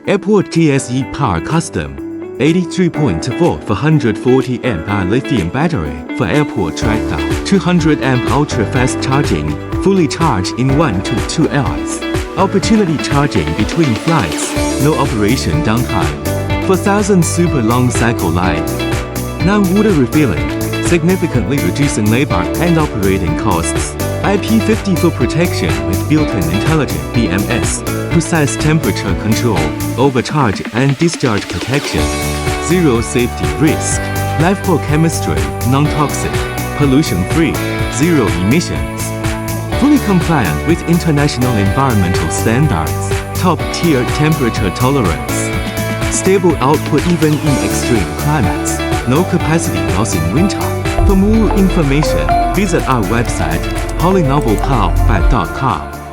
Airport TSE Power Custom 83.2V 440Ah lithium battery for airport trackdown. 200 amp ultra-fast charging, fully charged in 1 to 2 hours. Opportunity charging between flights, no operation downtime. 4,000 super long cycle life. Non-water refilling, significantly reducing labor and operating costs. IP54 protection with built-in intelligent BMS, precise temperature control, overcharge and discharge protection. Zero safety risk. Lifecore chemistry, non-toxic, pollution-free, zero emissions. Fully compliant with international environmental standards. Top-tier temperature tolerance. Stable output even in extreme climates. No capacity loss in winter. For more information, visit our website polinovelpower.com.